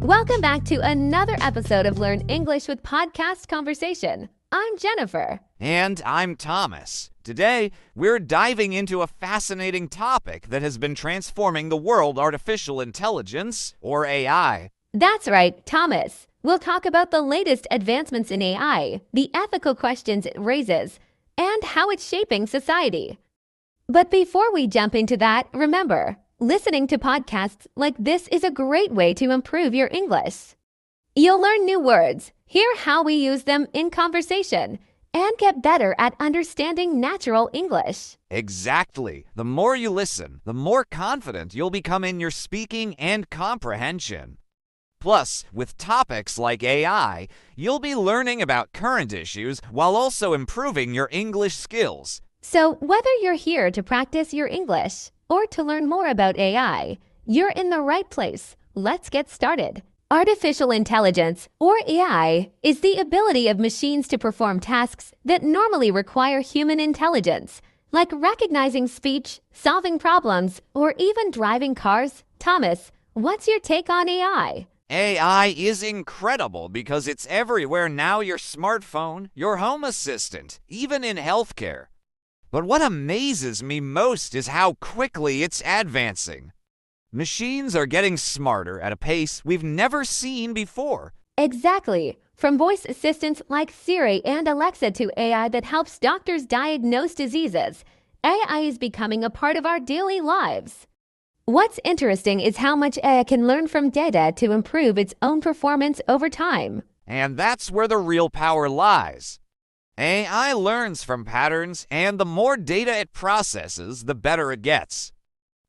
Welcome back to another episode of Learn English with Podcast Conversation. I'm Jennifer. And I'm Thomas. Today, we're diving into a fascinating topic that has been transforming the world: artificial intelligence, or AI. That's right, Thomas. We'll talk about the latest advancements in AI, the ethical questions it raises, and how it's shaping society. But before we jump into that, remember, listening to podcasts like this is a great way to improve your English. You'll learn new words, hear how we use them in conversation, and get better at understanding natural English. Exactly. The more you listen, the more confident you'll become in your speaking and comprehension. Plus, with topics like AI, you'll be learning about current issues while also improving your English skills. So, whether you're here to practice your English or to learn more about AI, you're in the right place. Let's get started. Artificial intelligence, or AI, is the ability of machines to perform tasks that normally require human intelligence, like recognizing speech, solving problems, or even driving cars. Thomas, what's your take on AI? AI is incredible because it's everywhere now: your smartphone, your home assistant, even in healthcare. But what amazes me most is how quickly it's advancing. Machines are getting smarter at a pace we've never seen before. Exactly. From voice assistants like Siri and Alexa to AI that helps doctors diagnose diseases, AI is becoming a part of our daily lives. What's interesting is how much AI can learn from data to improve its own performance over time. And that's where the real power lies. AI learns from patterns, and the more data it processes, the better it gets.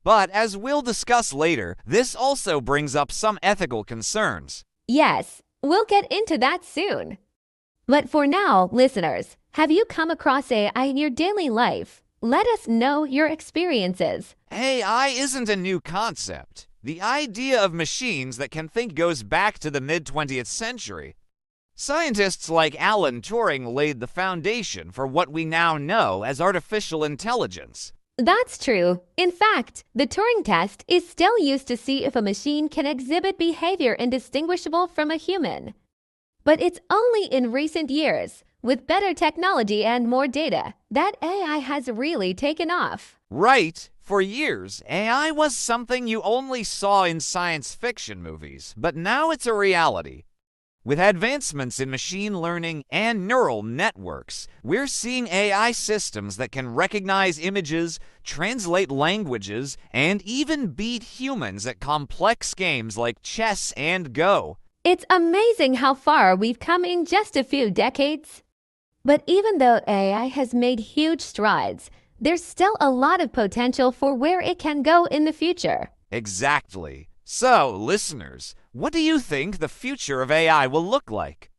But as we'll discuss later, this also brings up some ethical concerns. Yes, we'll get into that soon. But for now, listeners, have you come across AI in your daily life? Let us know your experiences. AI isn't a new concept. The idea of machines that can think goes back to the mid-20th century. Scientists like Alan Turing laid the foundation for what we now know as artificial intelligence. That's true. In fact, the Turing test is still used to see if a machine can exhibit behavior indistinguishable from a human. But it's only in recent years, with better technology and more data, that AI has really taken off. Right. For years, AI was something you only saw in science fiction movies, but now it's a reality. With advancements in machine learning and neural networks, we're seeing AI systems that can recognize images, translate languages, and even beat humans at complex games like chess and Go. It's amazing how far we've come in just a few decades. But even though AI has made huge strides, there's still a lot of potential for where it can go in the future. Exactly. So, listeners, what do you think the future of AI will look like?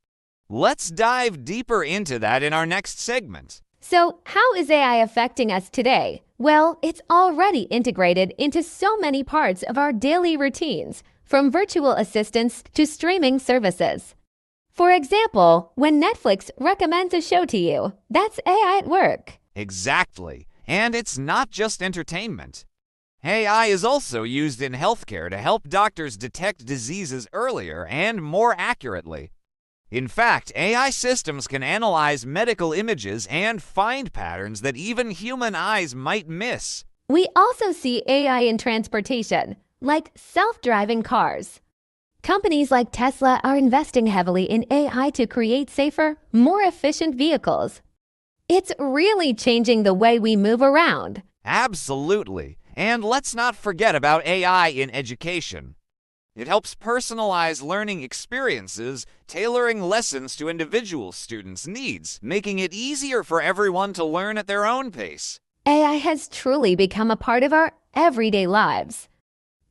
Let's dive deeper into that in our next segment. So, how is AI affecting us today? Well, it's already integrated into so many parts of our daily routines, from virtual assistants to streaming services. For example, when Netflix recommends a show to you, that's AI at work. Exactly. And it's not just entertainment. AI is also used in healthcare to help doctors detect diseases earlier and more accurately. In fact, AI systems can analyze medical images and find patterns that even human eyes might miss. We also see AI in transportation, like self-driving cars. Companies like Tesla are investing heavily in AI to create safer, more efficient vehicles. It's really changing the way we move around. Absolutely. And let's not forget about AI in education. It helps personalize learning experiences, tailoring lessons to individual students' needs, making it easier for everyone to learn at their own pace. AI has truly become a part of our everyday lives.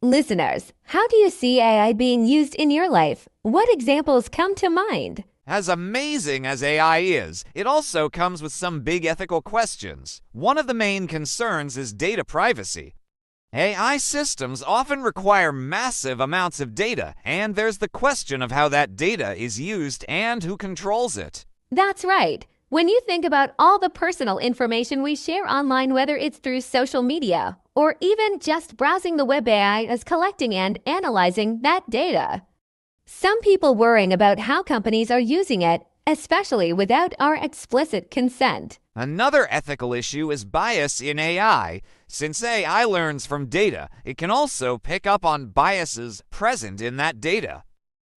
Listeners, how do you see AI being used in your life? What examples come to mind? As amazing as AI is, it also comes with some big ethical questions. One of the main concerns is data privacy. AI systems often require massive amounts of data, and there's the question of how that data is used and who controls it. That's right. When you think about all the personal information we share online, whether it's through social media or even just browsing the web, AI is collecting and analyzing that data. some people worrying about how companies are using it, especially without our explicit consent. Another ethical issue is bias in AI. Since AI learns from data, it can also pick up on biases present in that data.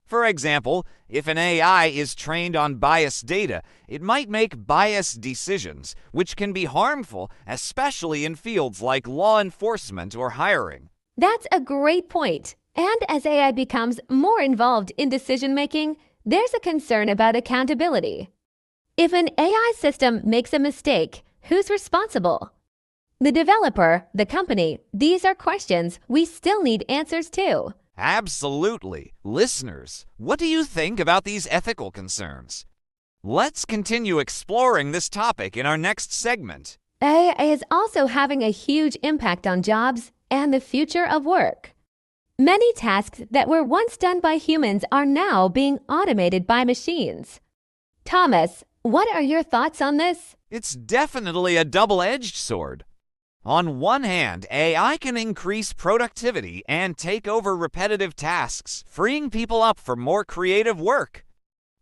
For example, if an AI is trained on biased data, it might make biased decisions, which can be harmful, especially in fields like law enforcement or hiring. That's a great point. And as AI becomes more involved in decision-making, there's a concern about accountability. If an AI system makes a mistake, who's responsible? The developer, the company, these are questions we still need answers to. Absolutely. Listeners, what do you think about these ethical concerns? Let's continue exploring this topic in our next segment. AI is also having a huge impact on jobs and the future of work. Many tasks that were once done by humans are now being automated by machines. Thomas, what are your thoughts on this? It's definitely a double-edged sword. On one hand, AI can increase productivity and take over repetitive tasks, freeing people up for more creative work.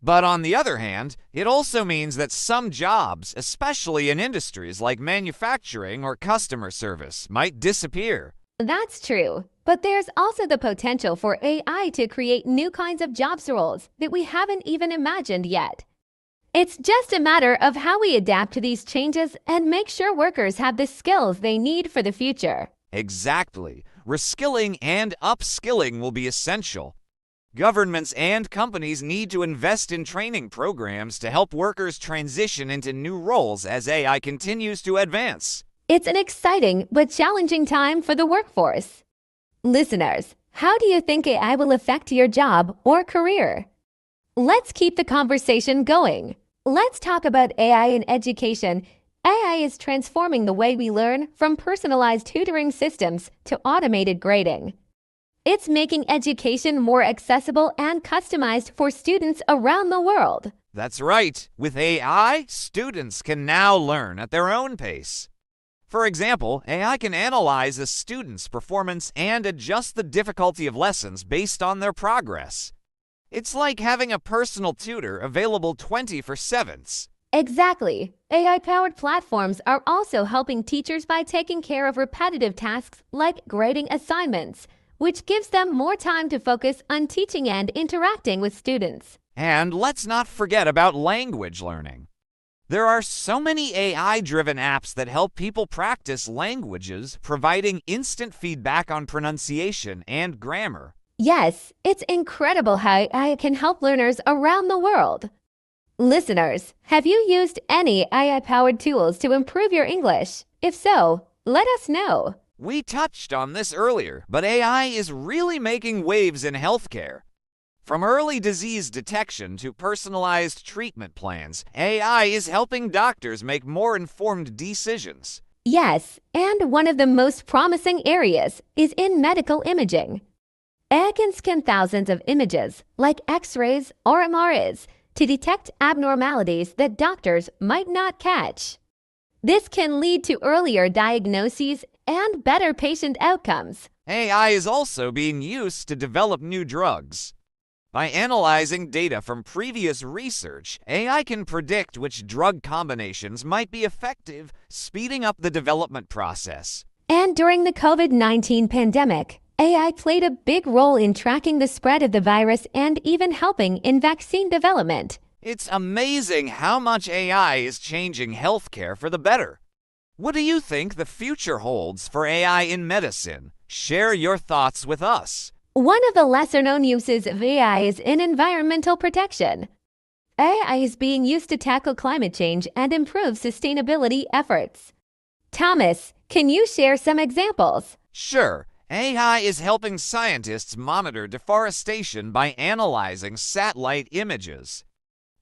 But on the other hand, it also means that some jobs, especially in industries like manufacturing or customer service, might disappear. That's true, but there's also the potential for AI to create new kinds of jobs roles that we haven't even imagined yet. It's just a matter of how we adapt to these changes and make sure workers have the skills they need for the future. Exactly. Reskilling and upskilling will be essential. Governments and companies need to invest in training programs to help workers transition into new roles as AI continues to advance. It's an exciting but challenging time for the workforce. Listeners, how do you think AI will affect your job or career? Let's keep the conversation going. Let's talk about AI in education. AI is transforming the way we learn, from personalized tutoring systems to automated grading. It's making education more accessible and customized for students around the world. That's right. With AI, students can now learn at their own pace. For example, AI can analyze a student's performance and adjust the difficulty of lessons based on their progress. It's like having a personal tutor available 24/7. Exactly. AI-powered platforms are also helping teachers by taking care of repetitive tasks like grading assignments, which gives them more time to focus on teaching and interacting with students. And let's not forget about language learning. There are so many AI-driven apps that help people practice languages, providing instant feedback on pronunciation and grammar. Yes, it's incredible how AI can help learners around the world. Listeners, have you used any AI-powered tools to improve your English? If so, let us know. We touched on this earlier, but AI is really making waves in healthcare. From early disease detection to personalized treatment plans, AI is helping doctors make more informed decisions. Yes, and one of the most promising areas is in medical imaging. AI can scan thousands of images, like X-rays or MRIs, to detect abnormalities that doctors might not catch. This can lead to earlier diagnoses and better patient outcomes. AI is also being used to develop new drugs. By analyzing data from previous research, AI can predict which drug combinations might be effective, speeding up the development process. And during the COVID-19 pandemic, AI played a big role in tracking the spread of the virus and even helping in vaccine development. It's amazing how much AI is changing healthcare for the better. What do you think the future holds for AI in medicine? Share your thoughts with us. One of the lesser-known uses of AI is in environmental protection. AI is being used to tackle climate change and improve sustainability efforts. Thomas, can you share some examples? Sure. AI is helping scientists monitor deforestation by analyzing satellite images.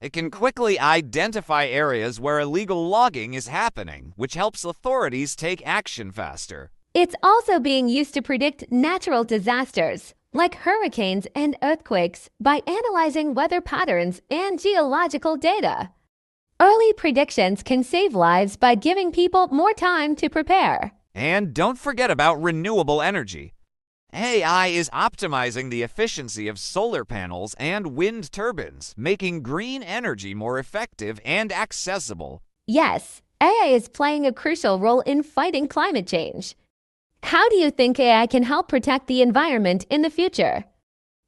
It can quickly identify areas where illegal logging is happening, which helps authorities take action faster. It's also being used to predict natural disasters, like hurricanes and earthquakes, by analyzing weather patterns and geological data. Early predictions can save lives by giving people more time to prepare. And don't forget about renewable energy. AI is optimizing the efficiency of solar panels and wind turbines, making green energy more effective and accessible. Yes, AI is playing a crucial role in fighting climate change. How do you think AI can help protect the environment in the future?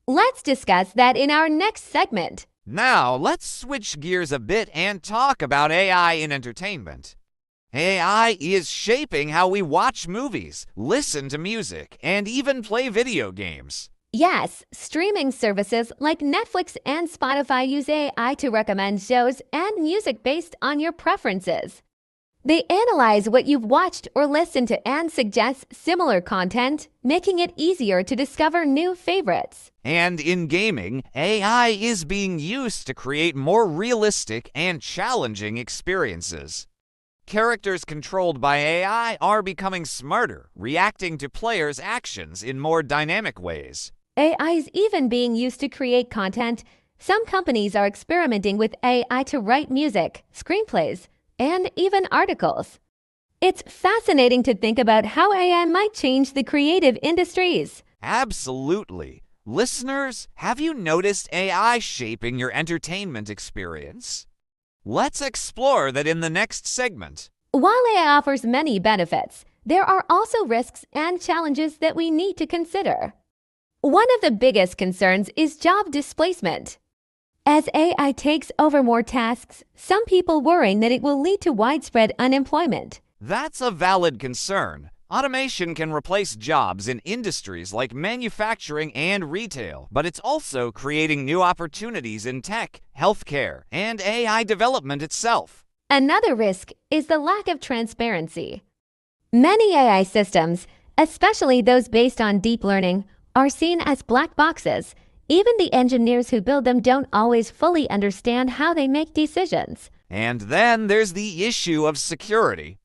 Let's discuss that in our next segment. Now, let's switch gears a bit and talk about AI in entertainment. AI is shaping how we watch movies, listen to music, and even play video games. Yes, streaming services like Netflix and Spotify use AI to recommend shows and music based on your preferences. They analyze what you've watched or listened to and suggest similar content, making it easier to discover new favorites. And in gaming, AI is being used to create more realistic and challenging experiences. Characters controlled by AI are becoming smarter, reacting to players' actions in more dynamic ways. AI is even being used to create content. Some companies are experimenting with AI to write music, screenplays, and even articles. It's fascinating to think about how AI might change the creative industries. Absolutely. Listeners, have you noticed AI shaping your entertainment experience? Let's explore that in the next segment. While AI offers many benefits, there are also risks and challenges that we need to consider. One of the biggest concerns is job displacement. As AI takes over more tasks, some people worrying that it will lead to widespread unemployment. That's a valid concern. Automation can replace jobs in industries like manufacturing and retail, but it's also creating new opportunities in tech, healthcare, and AI development itself. Another risk is the lack of transparency. Many AI systems, especially those based on deep learning, are seen as black boxes. Even the engineers who build them don't always fully understand how they make decisions. And then there's the issue of security.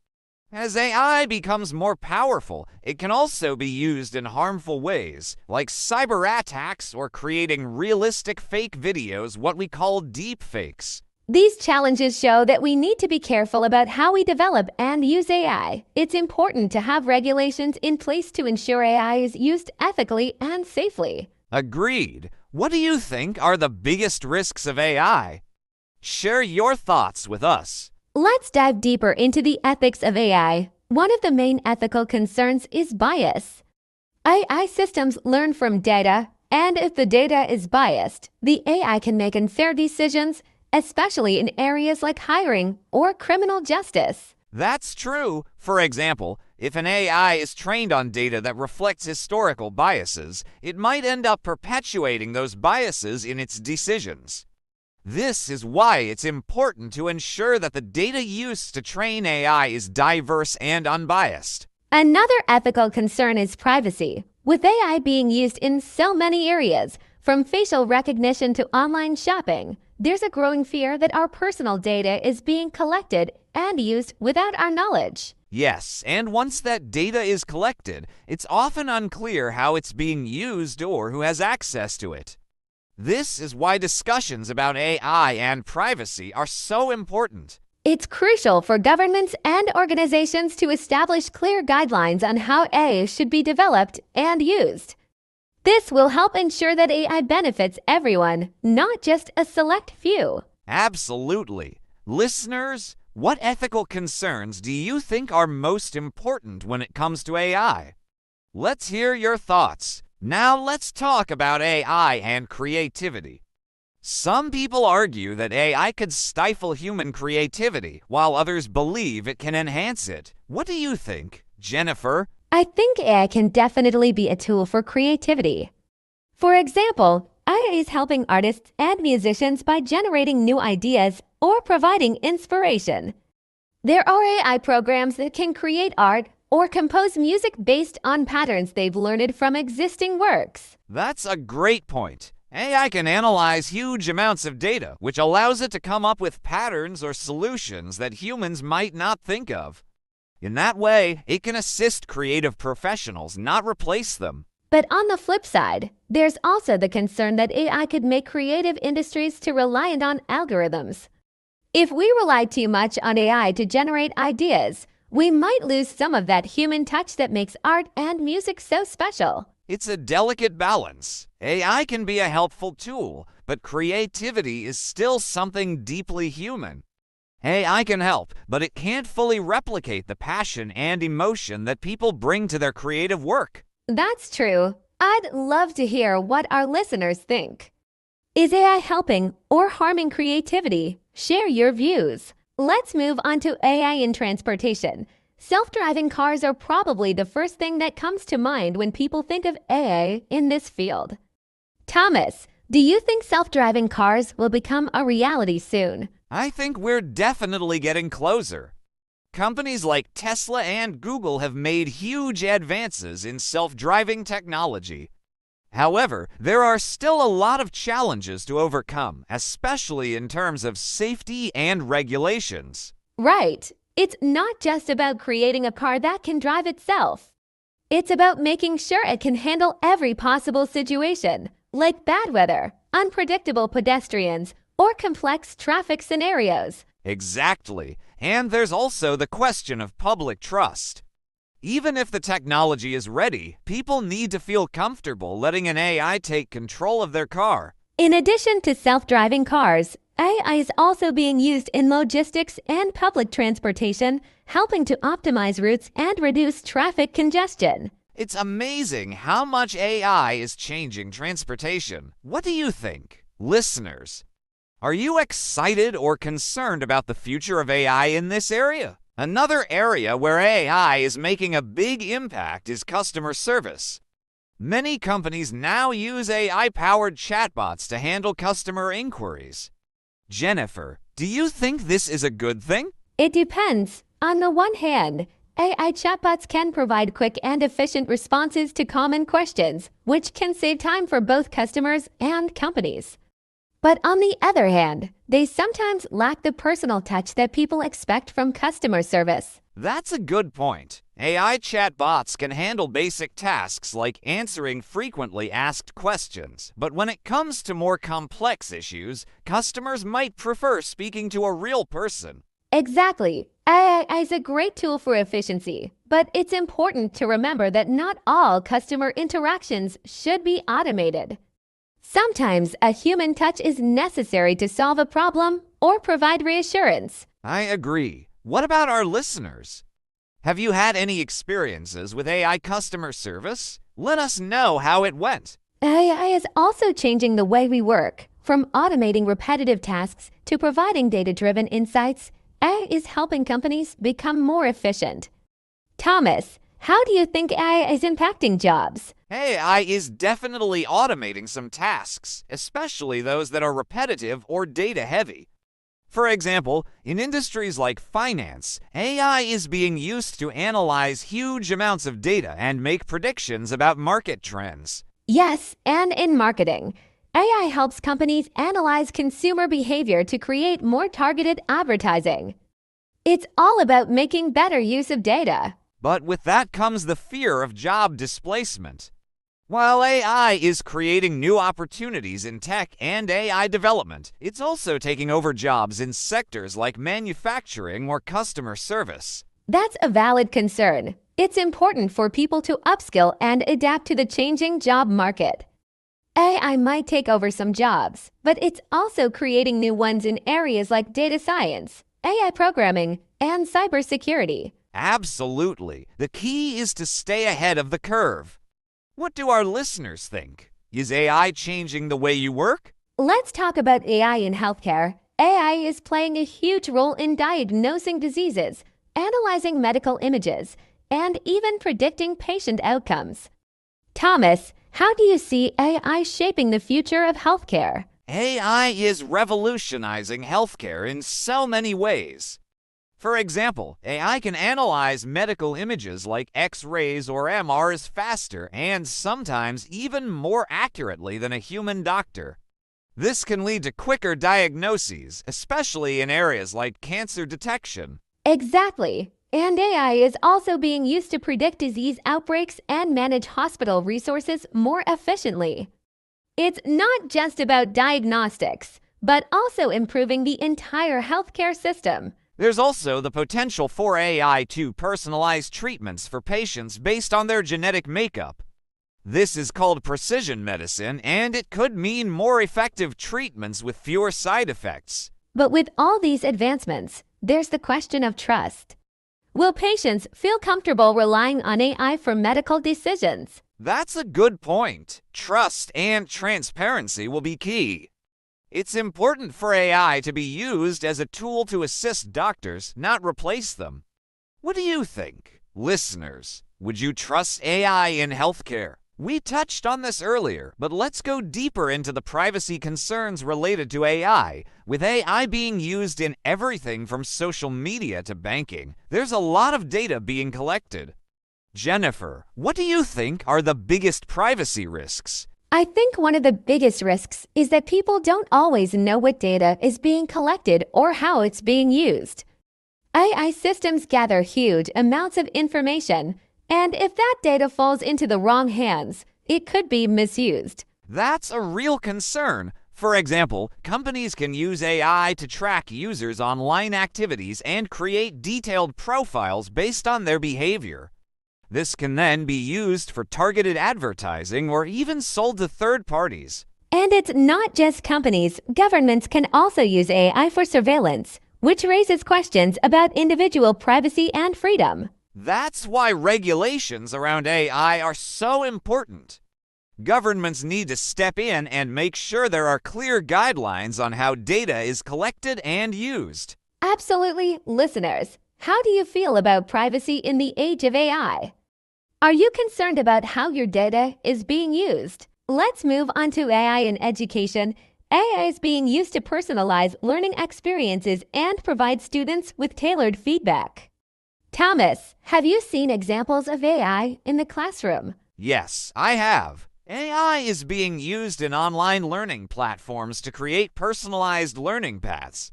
As AI becomes more powerful, it can also be used in harmful ways, like cyber attacks or creating realistic fake videos, what we call deepfakes. These challenges show that we need to be careful about how we develop and use AI. It's important to have regulations in place to ensure AI is used ethically and safely. Agreed. What do you think are the biggest risks of AI? Share your thoughts with us. Let's dive deeper into the ethics of AI. One of the main ethical concerns is bias. AI systems learn from data, and if the data is biased, the AI can make unfair decisions, especially in areas like hiring or criminal justice. That's true. For example, if an AI is trained on data that reflects historical biases, it might end up perpetuating those biases in its decisions. This is why it's important to ensure that the data used to train AI is diverse and unbiased. Another ethical concern is privacy. With AI being used in so many areas, from facial recognition to online shopping, there's a growing fear that our personal data is being collected and used without our knowledge. Yes, and once that data is collected, it's often unclear how it's being used or who has access to it. This is why discussions about AI and privacy are so important. It's crucial for governments and organizations to establish clear guidelines on how AI should be developed and used. This will help ensure that AI benefits everyone, not just a select few. Absolutely. Listeners, what ethical concerns do you think are most important when it comes to AI? Let's hear your thoughts. Now let's talk about AI and creativity. Some people argue that AI could stifle human creativity, while others believe it can enhance it. What do you think, Jennifer? I think AI can definitely be a tool for creativity. For example, AI is helping artists and musicians by generating new ideas or providing inspiration. There are AI programs that can create art or compose music based on patterns they've learned from existing works. That's a great point. AI can analyze huge amounts of data, which allows it to come up with patterns or solutions that humans might not think of. In that way, it can assist creative professionals, not replace them. But on the flip side, there's also the concern that AI could make creative industries too reliant on algorithms. If we rely too much on AI to generate ideas, we might lose some of that human touch that makes art and music so special. It's a delicate balance. AI can be a helpful tool, but creativity is still something deeply human. AI can help, but it can't fully replicate the passion and emotion that people bring to their creative work. That's true. I'd love to hear what our listeners think. Is AI helping or harming creativity? Share your views. Let's move on to AI in transportation. Self-driving cars are probably the first thing that comes to mind when people think of AI in this field. Thomas, do you think self-driving cars will become a reality soon? I think we're definitely getting closer. Companies like Tesla and Google have made huge advances in self-driving technology. However, there are still a lot of challenges to overcome, especially in terms of safety and regulations. Right. It's not just about creating a car that can drive itself. It's about making sure it can handle every possible situation, like bad weather, unpredictable pedestrians, or complex traffic scenarios. Exactly. And there's also the question of public trust. Even if the technology is ready, people need to feel comfortable letting an AI take control of their car. In addition to self-driving cars, AI is also being used in logistics and public transportation, helping to optimize routes and reduce traffic congestion. It's amazing how much AI is changing transportation. What do you think, listeners? Are you excited or concerned about the future of AI in this area? Another area where AI is making a big impact is customer service. Many companies now use AI-powered chatbots to handle customer inquiries. Jennifer, do you think this is a good thing? It depends. On the one hand, AI chatbots can provide quick and efficient responses to common questions, which can save time for both customers and companies. But on the other hand, they sometimes lack the personal touch that people expect from customer service. That's a good point. AI chatbots can handle basic tasks like answering frequently asked questions, but when it comes to more complex issues, customers might prefer speaking to a real person. Exactly. AI is a great tool for efficiency, but it's important to remember that not all customer interactions should be automated. Sometimes a human touch is necessary to solve a problem or provide reassurance. I agree. What about our listeners? Have you had any experiences with AI customer service? Let us know how it went. AI is also changing the way we work. From automating repetitive tasks to providing data-driven insights, AI is helping companies become more efficient. Thomas, how do you think AI is impacting jobs? AI is definitely automating some tasks, especially those that are repetitive or data-heavy. For example, in industries like finance, AI is being used to analyze huge amounts of data and make predictions about market trends. Yes, and in marketing, AI helps companies analyze consumer behavior to create more targeted advertising. It's all about making better use of data. But with that comes the fear of job displacement. While AI is creating new opportunities in tech and AI development, it's also taking over jobs in sectors like manufacturing or customer service. That's a valid concern. It's important for people to upskill and adapt to the changing job market. AI might take over some jobs, but it's also creating new ones in areas like data science, AI programming, and cybersecurity. Absolutely. The key is to stay ahead of the curve. What do our listeners think? Is AI changing the way you work? Let's talk about AI in healthcare. AI is playing a huge role in diagnosing diseases, analyzing medical images, and even predicting patient outcomes. Thomas, how do you see AI shaping the future of healthcare? AI is revolutionizing healthcare in so many ways. For example, AI can analyze medical images like X-rays or MRs faster and sometimes even more accurately than a human doctor. This can lead to quicker diagnoses, especially in areas like cancer detection. Exactly. And AI is also being used to predict disease outbreaks and manage hospital resources more efficiently. It's not just about diagnostics, but also improving the entire healthcare system. There's also the potential for AI to personalize treatments for patients based on their genetic makeup. This is called precision medicine, and it could mean more effective treatments with fewer side effects. But with all these advancements, there's the question of trust. Will patients feel comfortable relying on AI for medical decisions? That's a good point. Trust and transparency will be key. It's important for AI to be used as a tool to assist doctors, not replace them. What do you think? Listeners, would you trust AI in healthcare? We touched on this earlier, but let's go deeper into the privacy concerns related to AI. With AI being used in everything from social media to banking, there's a lot of data being collected. Jennifer, what do you think are the biggest privacy risks? I think one of the biggest risks is that people don't always know what data is being collected or how it's being used. AI systems gather huge amounts of information, and if that data falls into the wrong hands, it could be misused. That's a real concern. For example, companies can use AI to track users' online activities and create detailed profiles based on their behavior. This can then be used for targeted advertising or even sold to third parties. And it's not just companies. Governments can also use AI for surveillance, which raises questions about individual privacy and freedom. That's why regulations around AI are so important. Governments need to step in and make sure there are clear guidelines on how data is collected and used. Absolutely. Listeners, how do you feel about privacy in the age of AI? Are you concerned about how your data is being used? Let's move on to AI in education. AI is being used to personalize learning experiences and provide students with tailored feedback. Thomas, have you seen examples of AI in the classroom? Yes, I have. AI is being used in online learning platforms to create personalized learning paths.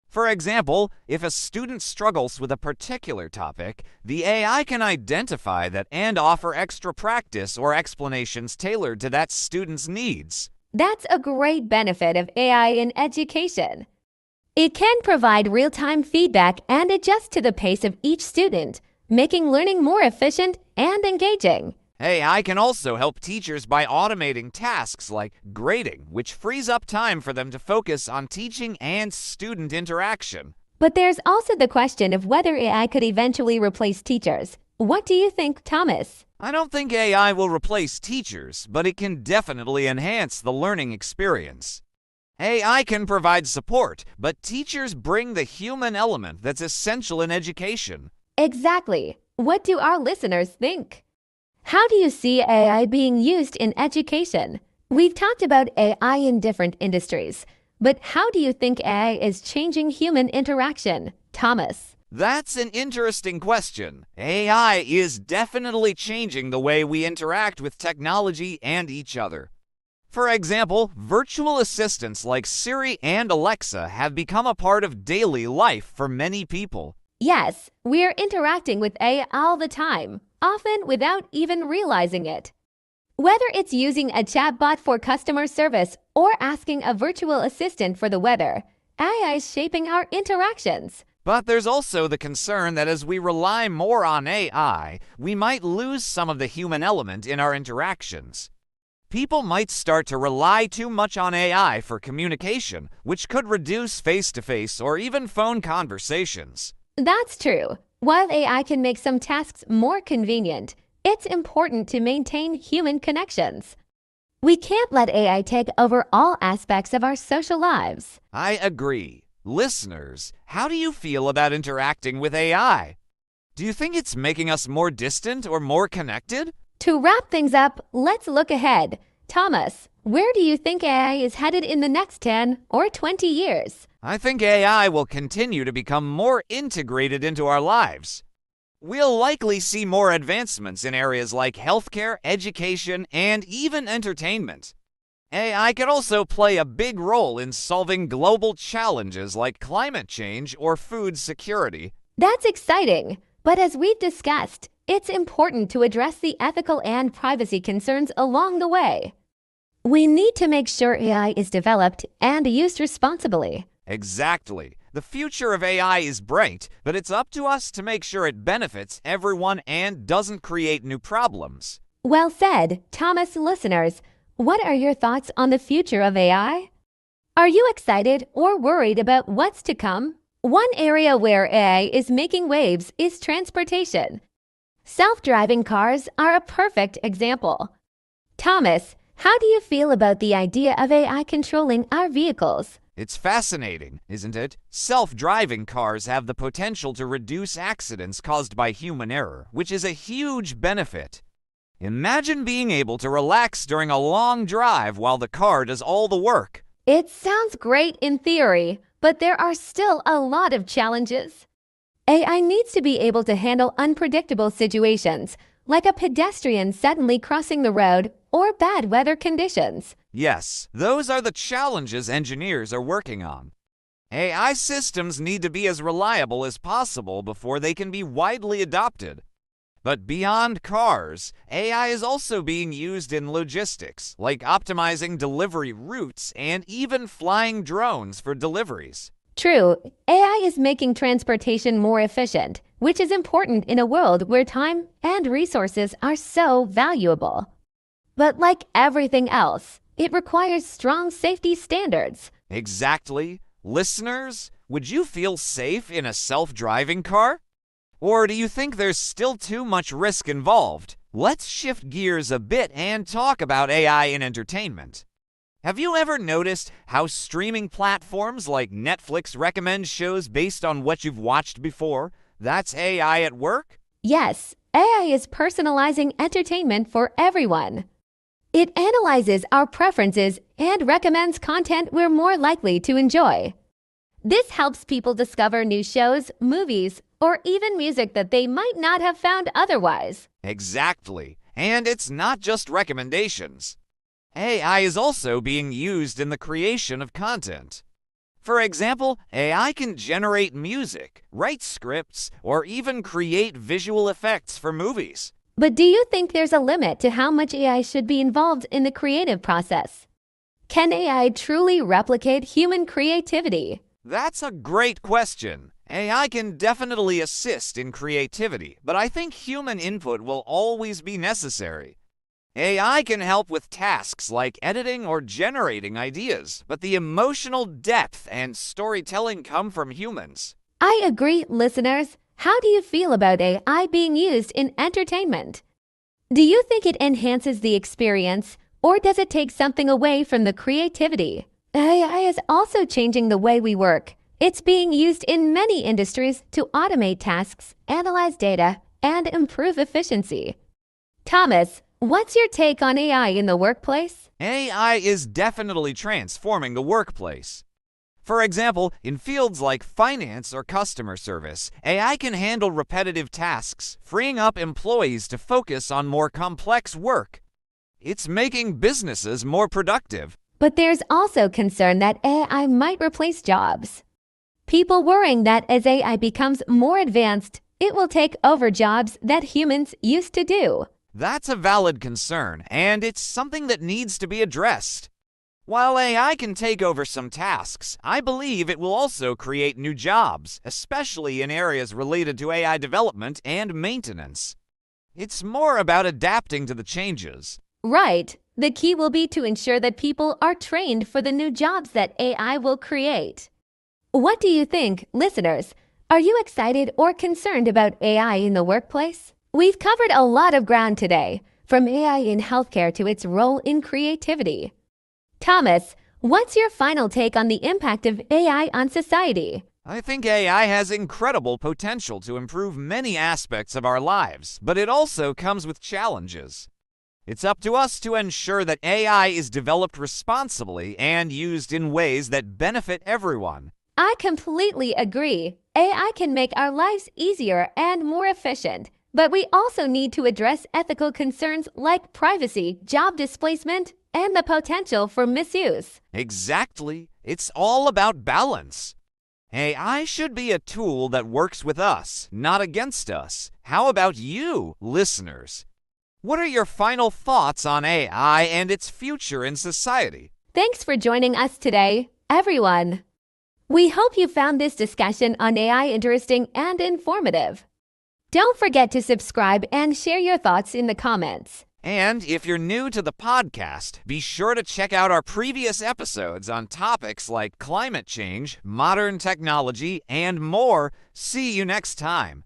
For example, if a student struggles with a particular topic, the AI can identify that and offer extra practice or explanations tailored to that student's needs. That's a great benefit of AI in education. It can provide real-time feedback and adjust to the pace of each student, making learning more efficient and engaging. AI can also help teachers by automating tasks like grading, which frees up time for them to focus on teaching and student interaction. But there's also the question of whether AI could eventually replace teachers. What do you think, Thomas? I don't think AI will replace teachers, but it can definitely enhance the learning experience. AI can provide support, but teachers bring the human element that's essential in education. Exactly. What do our listeners think? How do you see AI being used in education? We've talked about AI in different industries, but how do you think AI is changing human interaction? Thomas. That's an interesting question. AI is definitely changing the way we interact with technology and each other. For example, virtual assistants like Siri and Alexa have become a part of daily life for many people. Yes, we're interacting with AI all the time, often without even realizing it. Whether it's using a chatbot for customer service or asking a virtual assistant for the weather, AI is shaping our interactions. But there's also the concern that as we rely more on AI, we might lose some of the human element in our interactions. People might start to rely too much on AI for communication, which could reduce face-to-face or even phone conversations. That's true. While AI can make some tasks more convenient, it's important to maintain human connections. We can't let AI take over all aspects of our social lives. I agree. Listeners, how do you feel about interacting with AI? Do you think it's making us more distant or more connected? To wrap things up, let's look ahead. Thomas, where do you think AI is headed in the next 10 or 20 years? I think AI will continue to become more integrated into our lives. We'll likely see more advancements in areas like healthcare, education, and even entertainment. AI could also play a big role in solving global challenges like climate change or food security. That's exciting. But as we've discussed, it's important to address the ethical and privacy concerns along the way. We need to make sure AI is developed and used responsibly. Exactly. The future of AI is bright, but it's up to us to make sure it benefits everyone and doesn't create new problems. Well said, Thomas. Listeners, what are your thoughts on the future of AI? Are you excited or worried about what's to come? One area where AI is making waves is transportation. Self-driving cars are a perfect example. Thomas, how do you feel about the idea of AI controlling our vehicles? It's fascinating, isn't it? Self-driving cars have the potential to reduce accidents caused by human error, which is a huge benefit. Imagine being able to relax during a long drive while the car does all the work. It sounds great in theory, but there are still a lot of challenges. AI needs to be able to handle unpredictable situations, like a pedestrian suddenly crossing the road or bad weather conditions. Yes, those are the challenges engineers are working on. AI systems need to be as reliable as possible before they can be widely adopted. But beyond cars, AI is also being used in logistics, like optimizing delivery routes and even flying drones for deliveries. True, AI is making transportation more efficient, which is important in a world where time and resources are so valuable. But like everything else, it requires strong safety standards. Exactly. Listeners, would you feel safe in a self-driving car? Or do you think there's still too much risk involved? Let's shift gears a bit and talk about AI in entertainment. Have you ever noticed how streaming platforms like Netflix recommend shows based on what you've watched before? That's AI at work? Yes, AI is personalizing entertainment for everyone. It analyzes our preferences and recommends content we're more likely to enjoy. This helps people discover new shows, movies, or even music that they might not have found otherwise. Exactly. And it's not just recommendations. AI is also being used in the creation of content. For example, AI can generate music, write scripts, or even create visual effects for movies. But do you think there's a limit to how much AI should be involved in the creative process? Can AI truly replicate human creativity? That's a great question. AI can definitely assist in creativity, but I think human input will always be necessary. AI can help with tasks like editing or generating ideas, but the emotional depth and storytelling come from humans. I agree, listeners. How do you feel about AI being used in entertainment? Do you think it enhances the experience, or does it take something away from the creativity? AI is also changing the way we work. It's being used in many industries to automate tasks, analyze data, and improve efficiency. Thomas, what's your take on AI in the workplace? AI is definitely transforming the workplace. For example, in fields like finance or customer service, AI can handle repetitive tasks, freeing up employees to focus on more complex work. It's making businesses more productive. But there's also concern that AI might replace jobs. People worrying that as AI becomes more advanced, it will take over jobs that humans used to do. That's a valid concern, and it's something that needs to be addressed. While AI can take over some tasks, I believe it will also create new jobs, especially in areas related to AI development and maintenance. It's more about adapting to the changes. Right. The key will be to ensure that people are trained for the new jobs that AI will create. What do you think, listeners? Are you excited or concerned about AI in the workplace? We've covered a lot of ground today, from AI in healthcare to its role in creativity. Thomas, what's your final take on the impact of AI on society? I think AI has incredible potential to improve many aspects of our lives, but it also comes with challenges. It's up to us to ensure that AI is developed responsibly and used in ways that benefit everyone. I completely agree. AI can make our lives easier and more efficient, but we also need to address ethical concerns like privacy, job displacement, and the potential for misuse. Exactly. It's all about balance. AI should be a tool that works with us, not against us. How about you, listeners? What are your final thoughts on AI and its future in society? Thanks for joining us today, everyone. We hope you found this discussion on AI interesting and informative. Don't forget to subscribe and share your thoughts in the comments. And if you're new to the podcast, be sure to check out our previous episodes on topics like climate change, modern technology, and more. See you next time.